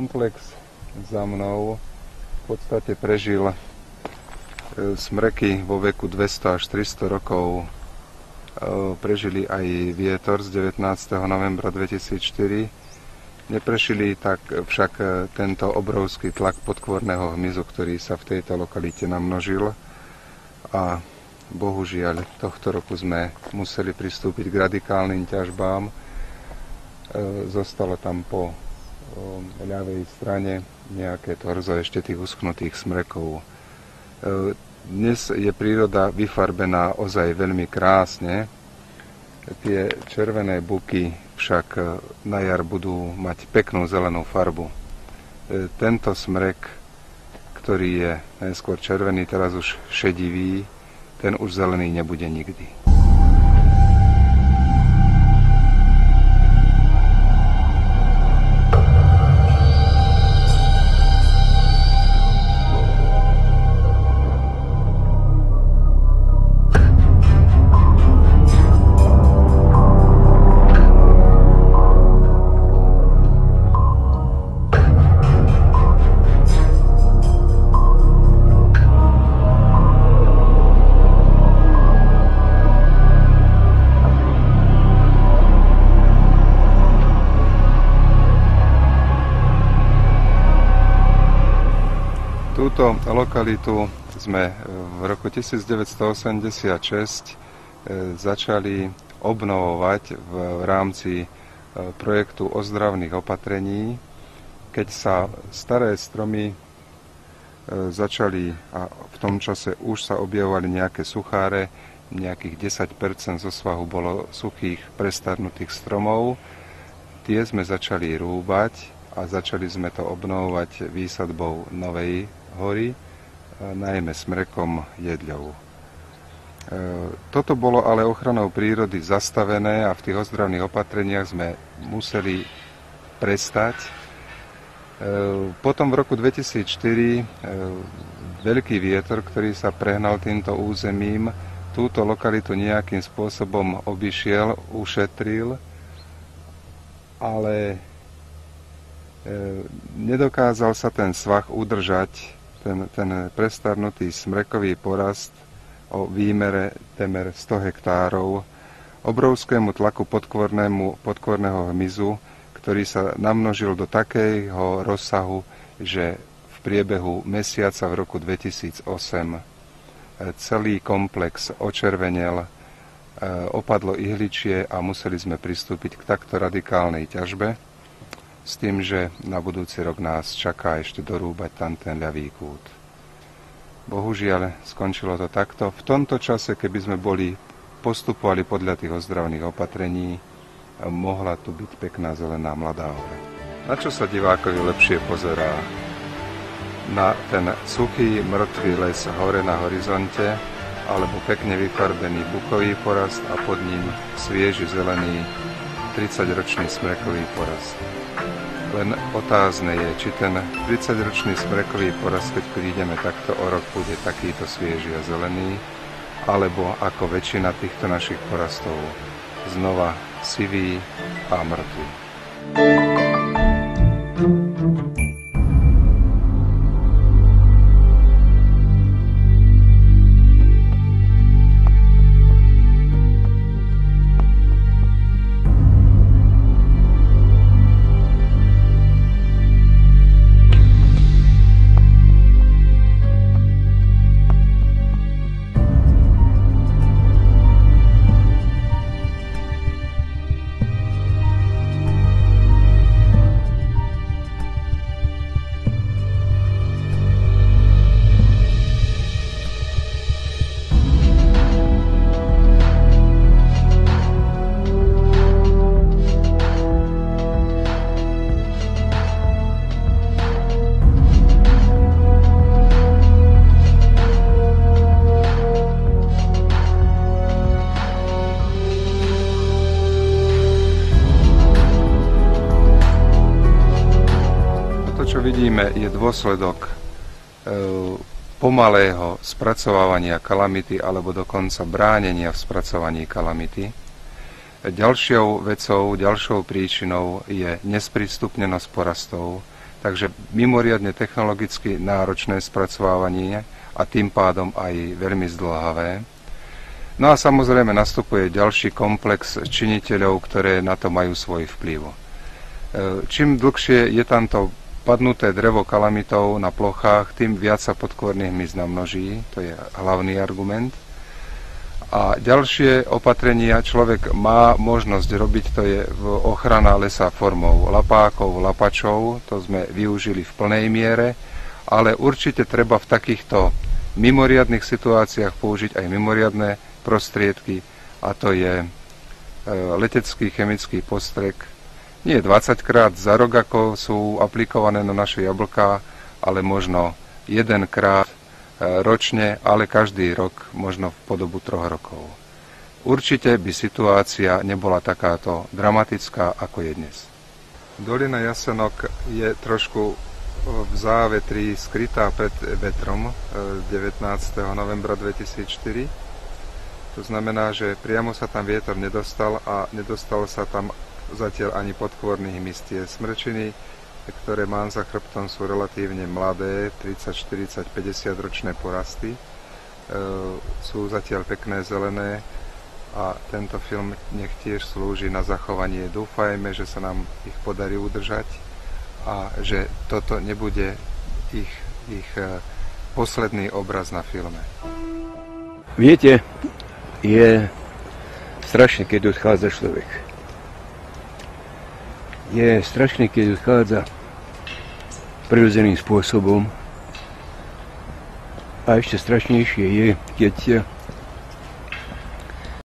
komplex za mnou v podstate prežil smreky vo veku 200 až 300 rokov. Prežili aj vietor z 19. novembra 2004. Neprežili tak však tento obrovský tlak podkvorného hmyzu, ktorý sa v tejto lokalite namnožil. A bohužiaľ tohto roku sme museli pristúpiť k radikálnym ťažbám. Zostalo tam po ľavej strane nejaké torzo ešte tých uschnutých smrekov. Dnes je príroda vyfarbená ozaj veľmi krásne. Tie červené buky však na jar budú mať peknú zelenú farbu. Tento smrek, ktorý je najskôr červený, teraz už šedivý, ten už zelený nebude nikdy. Túto lokalitu sme v roku 1986 začali obnovovať v rámci projektu ozdravných opatrení, keď sa staré stromy začali, a v tom čase už sa objavovali nejaké sucháre, nejakých 10% zo svahu bolo suchých, prestarnutých stromov. Tie sme začali rúbať a začali sme to obnovovať výsadbou novej hory, najmä smrekom jedľou. Toto bolo ale ochranou prírody zastavené a v tých ozdravných opatreniach sme museli prestať. Potom v roku 2004 veľký vietor, ktorý sa prehnal týmto územím, túto lokalitu nejakým spôsobom obišiel, ušetril, ale nedokázal sa ten svah udržať, ten prestarnutý smrekový porast o výmere temer 100 hektárov, obrovskému tlaku podkvorného hmyzu, ktorý sa namnožil do takého rozsahu, že v priebehu mesiaca v roku 2008 celý komplex očervenel, opadlo ihličie a museli sme pristúpiť k takto radikálnej ťažbe, s tým, že na budúci rok nás čaká ešte dorúbať tam ten ľavý kút. Bohužiaľ, skončilo to takto. V tomto čase, keby sme postupovali podľa tých ozdravných opatrení, mohla tu byť pekná zelená mladá hora. Na čo sa divákovi lepšie pozerá? Na ten suchý, mŕtvý les hore na horizonte, alebo pekne vyfarbený bukový porast a pod ním svieži zelený 30-ročný smrekový porast. Len otázne je, či ten 30-ročný smrekový porast, keď prídeme takto o rok, bude takýto svieži a zelený, alebo ako väčšina týchto našich porastov znova sivý a mŕtvý. Vidíme, je dôsledok pomalého spracovávania kalamity alebo dokonca bránenia v spracovaní kalamity. Ďalšou vecou, ďalšou príčinou je nesprístupnenosť porastov, takže mimoriadne technologicky náročné spracovávanie a tým pádom aj veľmi zdĺhavé. No a samozrejme nastupuje ďalší komplex činiteľov, ktoré na to majú svoj vplyv. Čím dlhšie je tamto padnuté drevo kalamitou na plochách, tým viac sa podkôrnych hmyz namnoží, to je hlavný argument. A ďalšie opatrenia človek má možnosť robiť, to je ochrana lesa formou lapákov, lapačov, to sme využili v plnej miere, ale určite treba v takýchto mimoriadnych situáciách použiť aj mimoriadne prostriedky, a to je letecký chemický postrek. Nie 20 krát za rok, ako sú aplikované na naše jablká, ale možno 1 krát ročne, ale každý rok, možno po dobu 3 rokov. Určite by situácia nebola takáto dramatická, ako je dnes. Dolina Jasenok je trošku v závetri skrytá pred vetrom 19. novembra 2004. To znamená, že priamo sa tam vietor nedostal a nedostal sa tam zatiaľ ani podkôrny hmyz. Tie smrčiny, ktoré mám za chrbtom, sú relatívne mladé, 30, 40, 50 ročné porasty. Sú zatiaľ pekné zelené a tento film nech tiež slúži na zachovanie. Dúfajme, že sa nám ich podarí udržať a že toto nebude ich posledný obraz na filme. Viete, je strašné, keď odchádza človek. Je strašné, keď odchádza prirodzeným spôsobom. A ešte strašnejšie je, keď